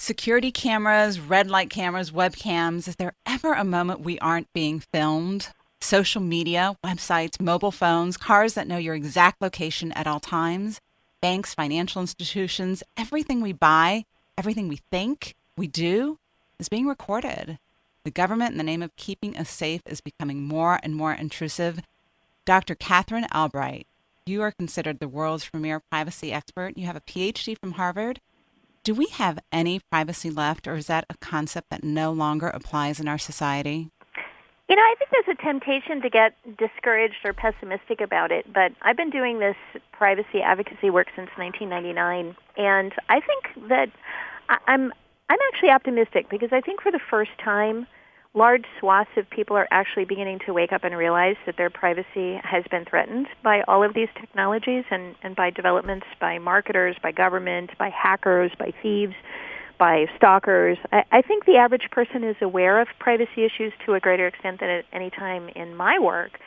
Security cameras, red light cameras, webcams. Is there ever a moment we aren't being filmed? Social media, websites, mobile phones, cars that know your exact location at all times, banks, financial institutions, everything we buy, everything we think, we do, is being recorded. The government, in the name of keeping us safe, is becoming more and more intrusive. Dr. Katherine Albrecht, you are considered the world's premier privacy expert. You have a PhD from Harvard. Do we have any privacy left, or is that a concept that no longer applies in our society? I think there's a temptation to get discouraged or pessimistic about it, but I've been doing this privacy advocacy work since 1999, and I think that I'm actually optimistic because I think for the first time, large swaths of people are actually beginning to wake up and realize that their privacy has been threatened by all of these technologies and by developments by marketers, by government, by hackers, by thieves, by stalkers. I think the average person is aware of privacy issues to a greater extent than at any time in my work.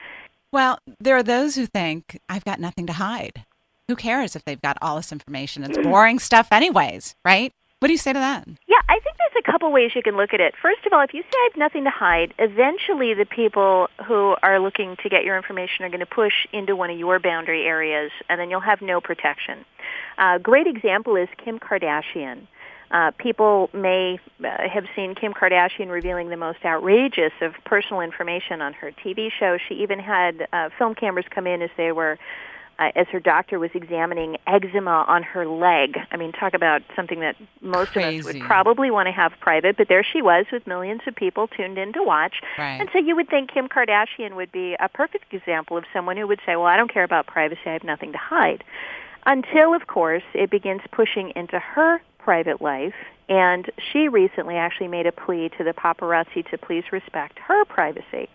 Well, there are those who think, I've got nothing to hide. Who cares if they've got all this information? It's boring stuff anyways, right? What do you say to that? Yeah, I think there's a couple ways you can look at it. First of all, if you say I have nothing to hide, eventually the people who are looking to get your information are going to push into one of your boundary areas, and then you'll have no protection. A great example is Kim Kardashian. People may have seen Kim Kardashian revealing the most outrageous of personal information on her TV show. She even had film cameras come in as her doctor was examining eczema on her leg. I mean, talk about something that most of us would probably want to have private, but there she was with millions of people tuned in to watch. Right. And so you would think Kim Kardashian would be a perfect example of someone who would say, well, I don't care about privacy, I have nothing to hide. Until, of course, it begins pushing into her private life, and she recently actually made a plea to the paparazzi to please respect her privacy.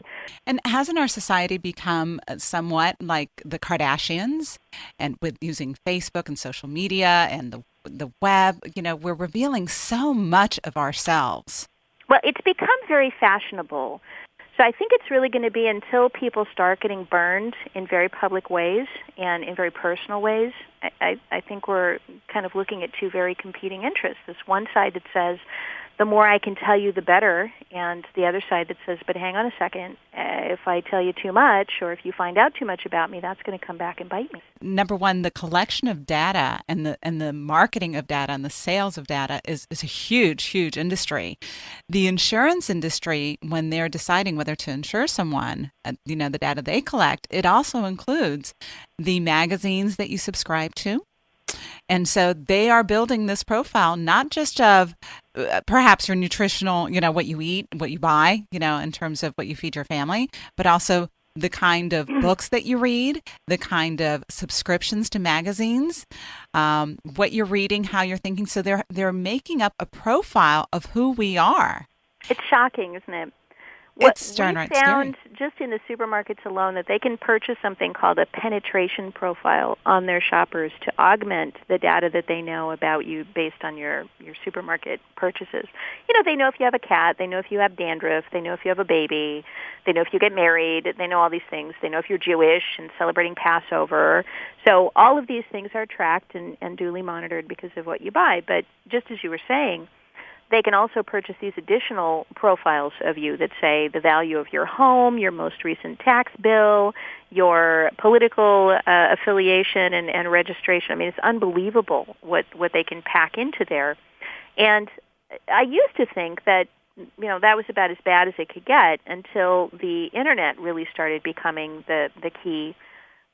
And hasn't our society become somewhat like the Kardashians, and with using Facebook and social media and the web? We're revealing so much of ourselves. Well, it's become very fashionable. So I think it's really going to be until people start getting burned in very public ways and in very personal ways. I think we're kind of looking at two very competing interests. This one side that says, the more I can tell you, the better, and the other side that says, but hang on a second, if I tell you too much or if you find out too much about me, that's going to come back and bite me. Number one, the collection of data and the marketing of data and the sales of data is a huge, huge industry. The insurance industry, when they're deciding whether to insure someone, the data they collect, it also includes the magazines that you subscribe to. And so they are building this profile, not just of perhaps your nutritional, what you eat, what you buy, in terms of what you feed your family, but also the kind of books that you read, the kind of subscriptions to magazines, what you're reading, how you're thinking. So they're making up a profile of who we are. It's shocking, isn't it? It's downright scary. We found just in the supermarkets alone that they can purchase something called a penetration profile on their shoppers to augment the data that they know about you based on your supermarket purchases. They know if you have a cat, they know if you have dandruff, they know if you have a baby, they know if you get married, they know all these things. They know if you're Jewish and celebrating Passover. So all of these things are tracked and duly monitored because of what you buy. But just as you were saying, they can also purchase these additional profiles of you that say the value of your home, your most recent tax bill, your political affiliation and registration. I mean, it's unbelievable what they can pack into there. And I used to think that, that was about as bad as it could get until the Internet really started becoming the key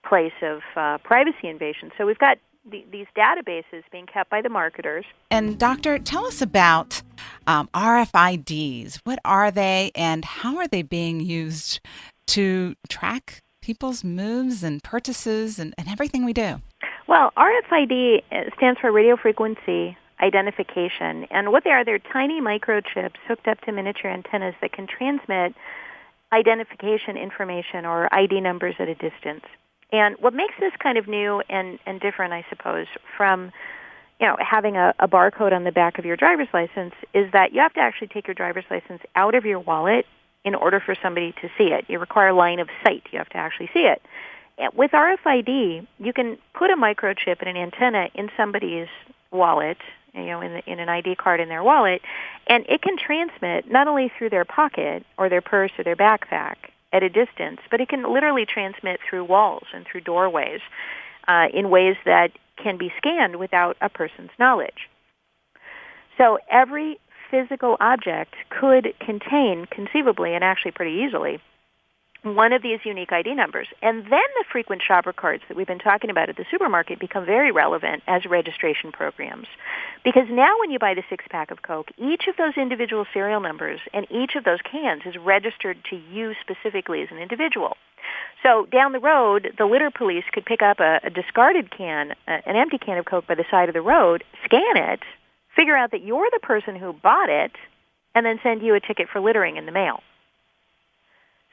place of privacy invasion. So we've got these databases being kept by the marketers. And Doctor, tell us about RFIDs. What are they and how are they being used to track people's moves and purchases and everything we do? Well, RFID stands for radio frequency identification. And what they are, they're tiny microchips hooked up to miniature antennas that can transmit identification information or ID numbers at a distance. And what makes this kind of new and different, I suppose, from having a barcode on the back of your driver's license is that you have to actually take your driver's license out of your wallet in order for somebody to see it. You require line of sight. You have to actually see it. With RFID, you can put a microchip and an antenna in somebody's wallet in an ID card in their wallet, and it can transmit not only through their pocket or their purse or their backpack at a distance, but it can literally transmit through walls and through doorways in ways that can be scanned without a person's knowledge. So every physical object could contain, conceivably and actually pretty easily, one of these unique ID numbers. And then the frequent shopper cards that we've been talking about at the supermarket become very relevant as registration programs. Because now when you buy the six-pack of Coke, each of those individual serial numbers and each of those cans is registered to you specifically as an individual. So down the road, the litter police could pick up a discarded can, an empty can of Coke by the side of the road, scan it, figure out that you're the person who bought it, and then send you a ticket for littering in the mail.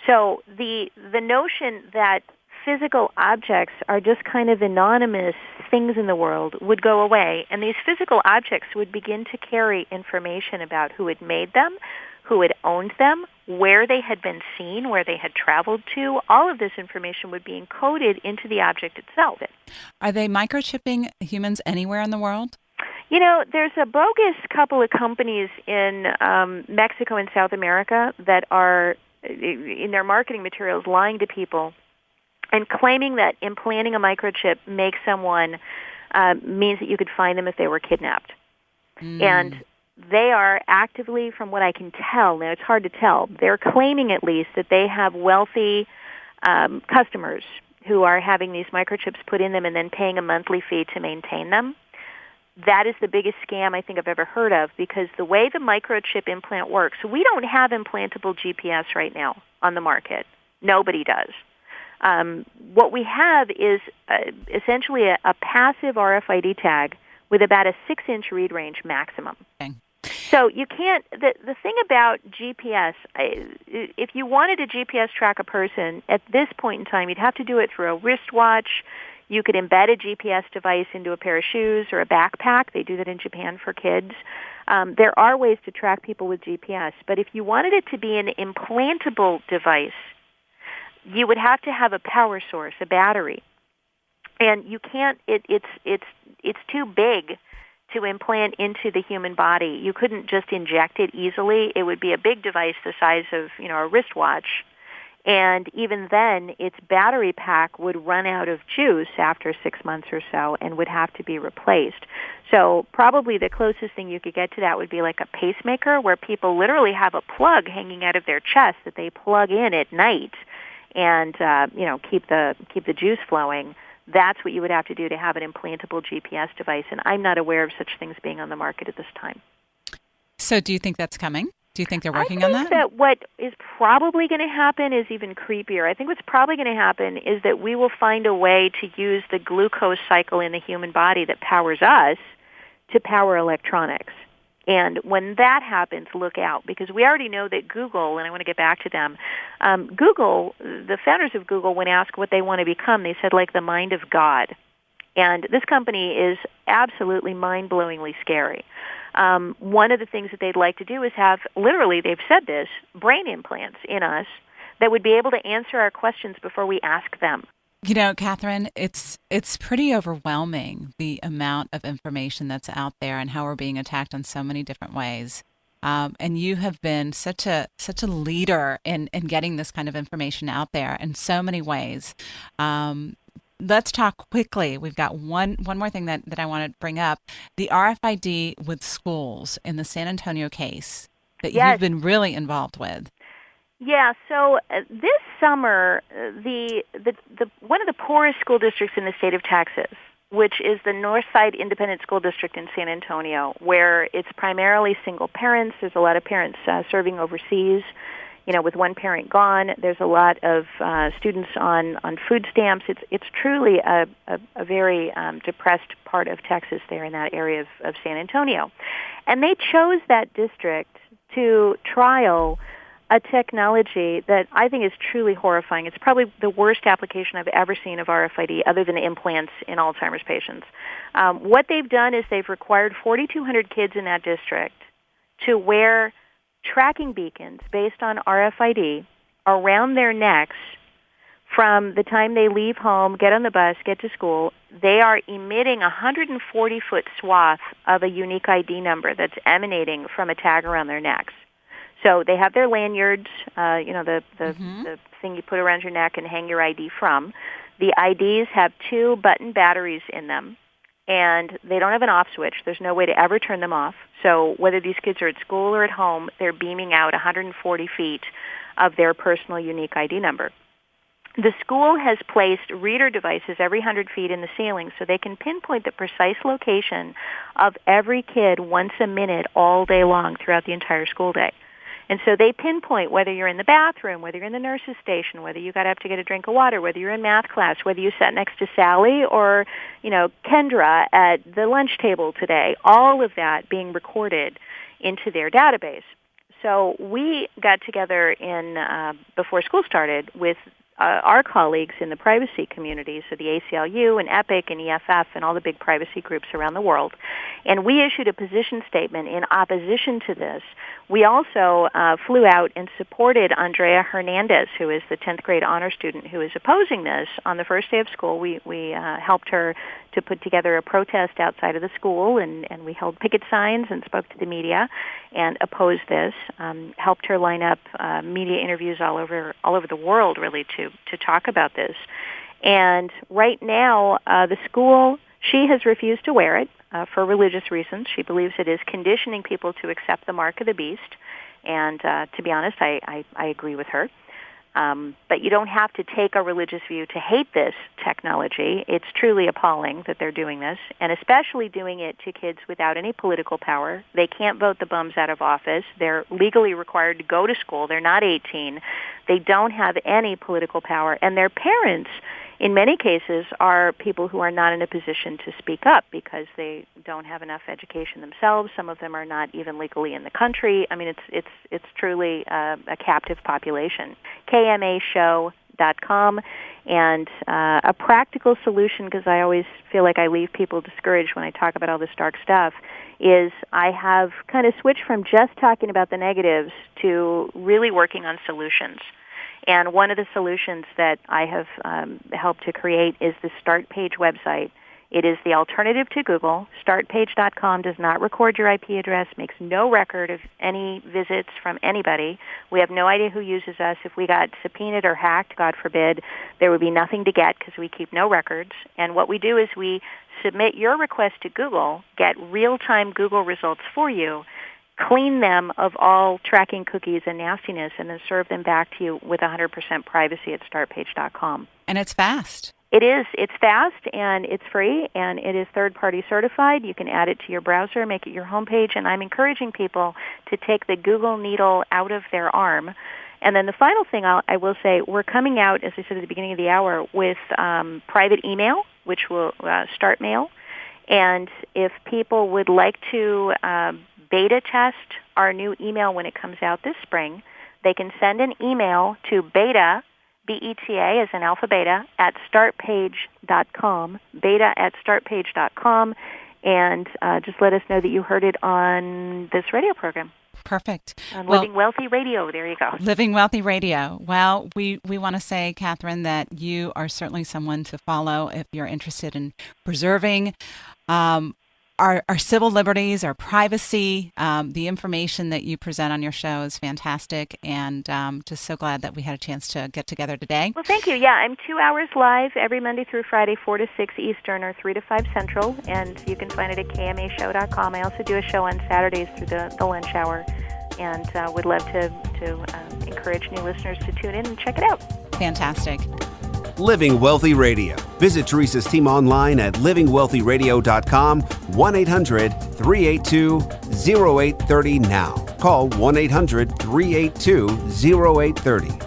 So the notion that physical objects are just kind of anonymous things in the world would go away, and these physical objects would begin to carry information about who had made them, who had owned them, where they had been seen, where they had traveled to. All of this information would be encoded into the object itself. Are they microchipping humans anywhere in the world? You know, there's a bogus couple of companies in Mexico and South America that are, in their marketing materials, lying to people and claiming that implanting a microchip makes someone means that you could find them if they were kidnapped. And they are actively, from what I can tell, now it's hard to tell, they're claiming at least that they have wealthy customers who are having these microchips put in them and then paying a monthly fee to maintain them. That is the biggest scam I think I've ever heard of, because the way the microchip implant works, we don't have implantable GPS right now on the market. Nobody does. What we have is essentially a passive RFID tag with about a 6-inch read range maximum. Okay. So you can't, the thing about GPS, if you wanted to GPS track a person at this point in time, you'd have to do it through a wristwatch. You could embed a GPS device into a pair of shoes or a backpack. They do that in Japan for kids. There are ways to track people with GPS, but if you wanted it to be an implantable device, you would have to have a power source, a battery. And you can't, it's too big to implant into the human body. You couldn't just inject it easily. It would be a big device the size of, a wristwatch. And even then, its battery pack would run out of juice after 6 months or so and would have to be replaced. So probably the closest thing you could get to that would be like a pacemaker, where people literally have a plug hanging out of their chest that they plug in at night and keep the juice flowing. That's what you would have to do to have an implantable GPS device, and I'm not aware of such things being on the market at this time. So do you think that's coming? Do you think they're working on that? I think that what is probably going to happen is even creepier. I think what's probably going to happen is that we will find a way to use the glucose cycle in the human body that powers us to power electronics. And when that happens, look out, because we already know that Google, and I want to get back to them, Google, the founders of Google, when asked what they want to become, they said like the mind of God. And this company is absolutely mind-blowingly scary. One of the things that they'd like to do is have, literally, they've said this, brain implants in us that would be able to answer our questions before we ask them. You know, Katherine, it's pretty overwhelming, the amount of information that's out there and how we're being attacked in so many different ways. And you have been such a leader in getting this kind of information out there in so many ways. Let's talk quickly. We've got one more thing that I want to bring up. The RFID with schools in the San Antonio case that you've been really involved with. Yeah, so this summer, the one of the poorest school districts in the state of Texas, which is the Northside Independent School District in San Antonio, where it's primarily single parents. There's a lot of parents serving overseas, with one parent gone. There's a lot of students on food stamps. It's truly a very depressed part of Texas there in that area of San Antonio. And they chose that district to trial a technology that I think is truly horrifying. It's probably the worst application I've ever seen of RFID other than implants in Alzheimer's patients. What they've done is they've required 4,200 kids in that district to wear tracking beacons based on RFID around their necks from the time they leave home, get on the bus, get to school, they are emitting a 140-foot swath of a unique ID number that's emanating from a tag around their necks. So they have their lanyards, the thing you put around your neck and hang your ID from. The IDs have 2 button batteries in them, and they don't have an off switch. There's no way to ever turn them off. So whether these kids are at school or at home, they're beaming out 140 feet of their personal unique ID number. The school has placed reader devices every 100 feet in the ceiling so they can pinpoint the precise location of every kid once a minute all day long throughout the entire school day. And so they pinpoint whether you're in the bathroom, whether you're in the nurse's station, whether you got up to get a drink of water, whether you're in math class, whether you sat next to Sally or, Kendra at the lunch table today. All of that being recorded into their database. So we got together before school started with our colleagues in the privacy community, so the ACLU and EPIC and EFF and all the big privacy groups around the world. And we issued a position statement in opposition to this. We also flew out and supported Andrea Hernandez, who is the 10th grade honor student who is opposing this. On the first day of school, we helped her to put together a protest outside of the school, and we held picket signs and spoke to the media and opposed this. Helped her line up media interviews all over the world, really, to talk about this. And right now, the school, she has refused to wear it for religious reasons. She believes it is conditioning people to accept the mark of the beast. And to be honest, I agree with her. But you don't have to take a religious view to hate this technology. It's truly appalling that they're doing this, and especially doing it to kids without any political power. They can't vote the bums out of office. They're legally required to go to school. They're not 18. They don't have any political power, and their parents, in many cases, are people who are not in a position to speak up because they don't have enough education themselves. Some of them are not even legally in the country. I mean, it's truly a captive population. KMAshow.com, and a practical solution, because I always feel like I leave people discouraged when I talk about all this dark stuff, is I have kind of switched from just talking about the negatives to really working on solutions. And one of the solutions that I have helped to create is the Start Page website. It is the alternative to Google. StartPage.com does not record your IP address, makes no record of any visits from anybody. We have no idea who uses us. If we got subpoenaed or hacked, God forbid, there would be nothing to get because we keep no records. And what we do is we submit your request to Google, get real-time Google results for you, clean them of all tracking cookies and nastiness, and then serve them back to you with 100% privacy at StartPage.com. And it's fast. It is. It's fast, and it's free, and it is third-party certified. You can add it to your browser, make it your homepage, and I'm encouraging people to take the Google needle out of their arm. And then the final thing I will say, we're coming out, as I said at the beginning of the hour, with private email, which will start mail. And if people would like to beta test our new email when it comes out this spring, they can send an email to beta, B-E-T-A as in alpha beta, at startpage.com, beta at startpage.com, and just let us know that you heard it on this radio program. Perfect. On Living Wealthy Radio. There you go. Living Wealthy Radio. Well, we want to say, Katherine, that you are certainly someone to follow if you're interested in preserving our civil liberties, our privacy. The information that you present on your show is fantastic, and just so glad that we had a chance to get together today. Well, thank you. Yeah, I'm 2 hours live every Monday through Friday, 4 to 6 Eastern or 3 to 5 Central, and you can find it at kmashow.com. I also do a show on Saturdays through the lunch hour, and would love to encourage new listeners to tune in and check it out. Fantastic. Living Wealthy Radio. Visit Teresa's team online at livingwealthyradio.com, 1-800-382-0830 now. Call 1-800-382-0830.